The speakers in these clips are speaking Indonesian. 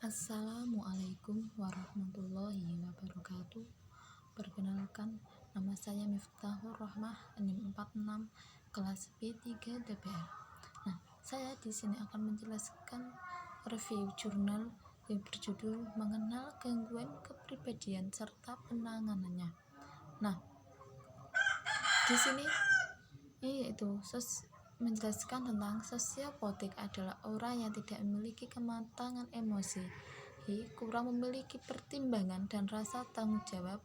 Assalamualaikum warahmatullahi wabarakatuh. Perkenalkan, nama saya Miftahur Rahmah, NIM 46, kelas B3 DPR. Saya di sini akan menjelaskan review jurnal yang berjudul Mengenal Gangguan Kepribadian serta Penanganannya. Di sini yaitu menjelaskan tentang sosiopatik adalah orang yang tidak memiliki kematangan emosi, kurang memiliki pertimbangan dan rasa tanggung jawab,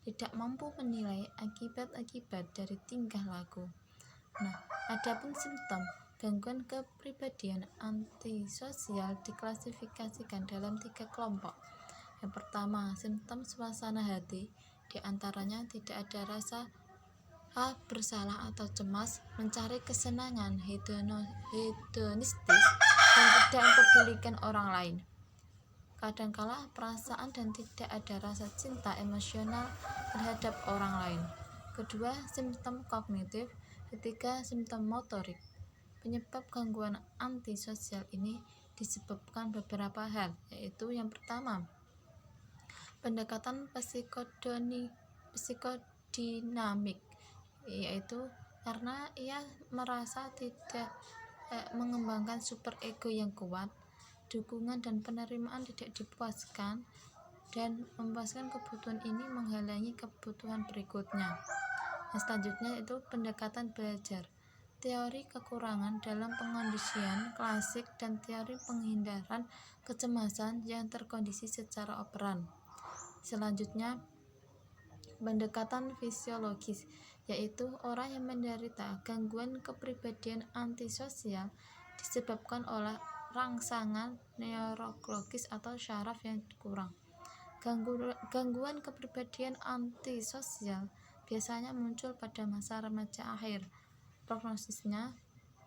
tidak mampu menilai akibat-akibat dari tingkah laku. Adapun simptom gangguan kepribadian antisosial diklasifikasikan dalam 3 kelompok. Yang pertama, simptom suasana hati, diantaranya tidak ada rasa bersalah atau cemas, mencari kesenangan hedonistis, dan tidak memperdulikan orang lain. Kadangkala perasaan dan tidak ada rasa cinta emosional terhadap orang lain. Kedua, simptom kognitif. Ketiga, simptom motorik. Penyebab gangguan antisosial ini disebabkan beberapa hal, yaitu yang pertama, pendekatan psikodinamik, yaitu karena ia merasa tidak mengembangkan super ego yang kuat, dukungan dan penerimaan tidak dipuaskan, dan memuaskan kebutuhan ini menghalangi kebutuhan berikutnya. Selanjutnya itu pendekatan belajar, teori kekurangan dalam pengondisian klasik dan teori penghindaran kecemasan yang terkondisi secara operan. Selanjutnya pendekatan fisiologis, yaitu orang yang menderita gangguan kepribadian antisosial disebabkan oleh rangsangan neurologis atau syaraf yang kurang. Gangguan kepribadian antisosial biasanya muncul pada masa remaja akhir. Prognosisnya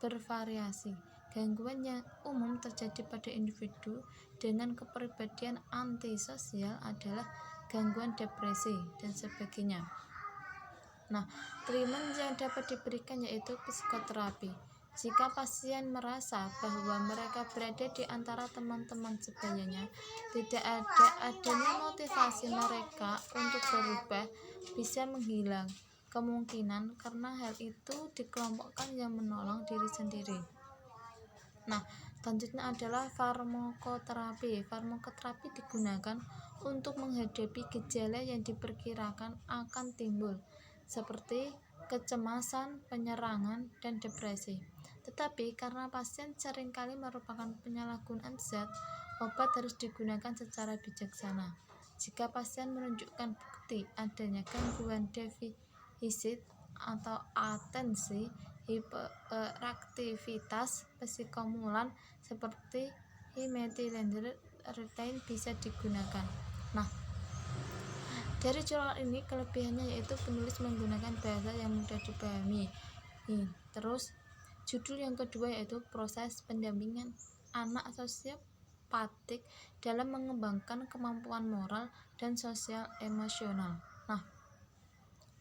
bervariasi. Gangguan yang umum terjadi pada individu dengan kepribadian antisosial adalah gangguan depresi dan sebagainya. Treatment yang dapat diberikan yaitu psikoterapi. Jika pasien merasa bahwa mereka berada di antara teman-teman sebayanya, tidak ada adanya motivasi mereka untuk berubah bisa menghilang kemungkinan karena hal itu dikelompokkan yang menolong diri sendiri. Selanjutnya adalah farmakoterapi. Farmakoterapi digunakan untuk menghadapi gejala yang diperkirakan akan timbul, seperti kecemasan, penyerangan, dan depresi. Tetapi karena pasien seringkali merupakan penyalahgunaan zat, obat harus digunakan secara bijaksana. Jika pasien menunjukkan bukti adanya gangguan defisit atau atensi, hiperaktivitas psikomulan seperti methylphenidate bisa digunakan. Dari jurnal ini kelebihannya yaitu penulis menggunakan bahasa yang mudah dipahami. Terus judul yang kedua yaitu proses pendampingan anak sosiopatik dalam mengembangkan kemampuan moral dan sosial emosional.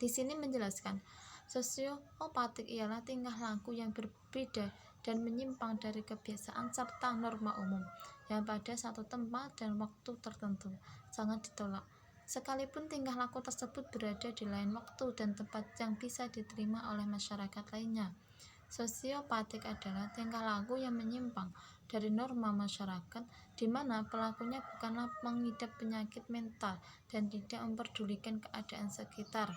Di sini menjelaskan sosiopatik ialah tingkah laku yang berbeda dan menyimpang dari kebiasaan serta norma umum yang pada satu tempat dan waktu tertentu sangat ditolak, sekalipun tingkah laku tersebut berada di lain waktu dan tempat yang bisa diterima oleh masyarakat lainnya. Sosiopatik adalah tingkah laku yang menyimpang dari norma masyarakat, di mana pelakunya bukanlah mengidap penyakit mental dan tidak memperdulikan keadaan sekitar.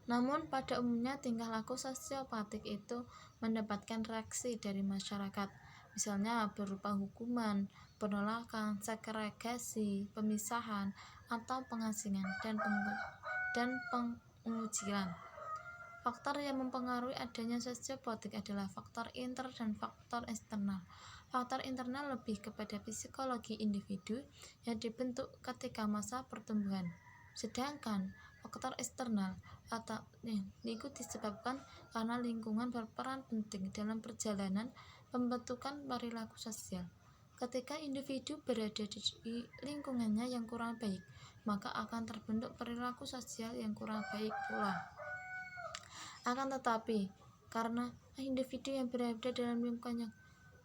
Namun pada umumnya tingkah laku sosiopatik itu mendapatkan reaksi dari masyarakat, misalnya berupa hukuman, penolakan, segregasi, pemisahan, atau pengasingan dan pengucilan. Faktor yang mempengaruhi adanya sosiopatik adalah faktor inter dan faktor eksternal. Faktor internal lebih kepada psikologi individu yang dibentuk ketika masa pertumbuhan, sedangkan faktor eksternal atau itu disebabkan karena lingkungan berperan penting dalam perjalanan pembentukan perilaku sosial. Ketika individu berada di lingkungannya yang kurang baik, maka akan terbentuk perilaku sosial yang kurang baik pula. Akan tetapi, karena individu yang berada dalam lingkungan yang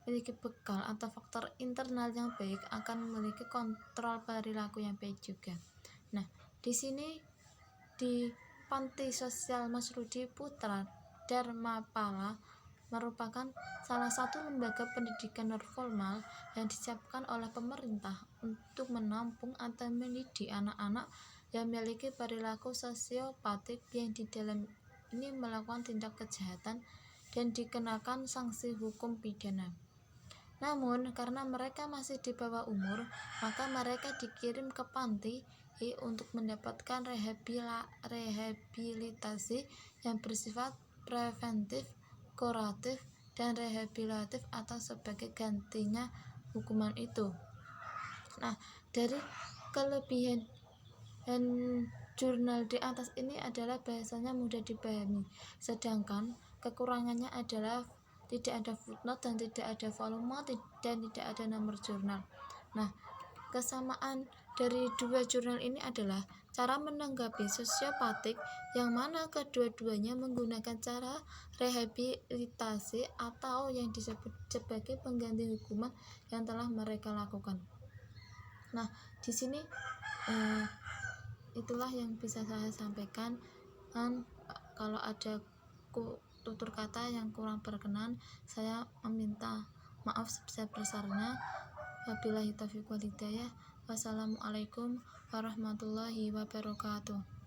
memiliki bekal atau faktor internal yang baik akan memiliki kontrol perilaku yang baik juga. Nah, di sini di Panti Sosial Mas Rudi Putra Dharmapala merupakan salah satu lembaga pendidikan non-formal yang disiapkan oleh pemerintah untuk menampung atau mendidik anak-anak yang memiliki perilaku sosiopatik yang di dalam ini melakukan tindak kejahatan dan dikenakan sanksi hukum pidana. Namun, karena mereka masih di bawah umur, maka mereka dikirim ke panti untuk mendapatkan rehabilitasi yang bersifat preventif, kuratif, dan rehabilitatif atau sebagai gantinya hukuman itu. Nah, dari kelebihan dan jurnal di atas ini adalah bahasanya mudah dipahami, sedangkan kekurangannya adalah tidak ada footnote dan tidak ada volume dan tidak ada nomor jurnal. Nah, kesamaan dari dua jurnal ini adalah cara menanggapi sosiopatik, yang mana kedua-duanya menggunakan cara rehabilitasi atau yang disebut sebagai pengganti hukuman yang telah mereka lakukan. Nah, di sini itulah yang bisa saya sampaikan. Kalau ada tutur kata yang kurang berkenan, saya meminta maaf sebesar-besarnya. Wabillahi taufiq wal hidayah. Wassalamualaikum warahmatullahi wabarakatuh.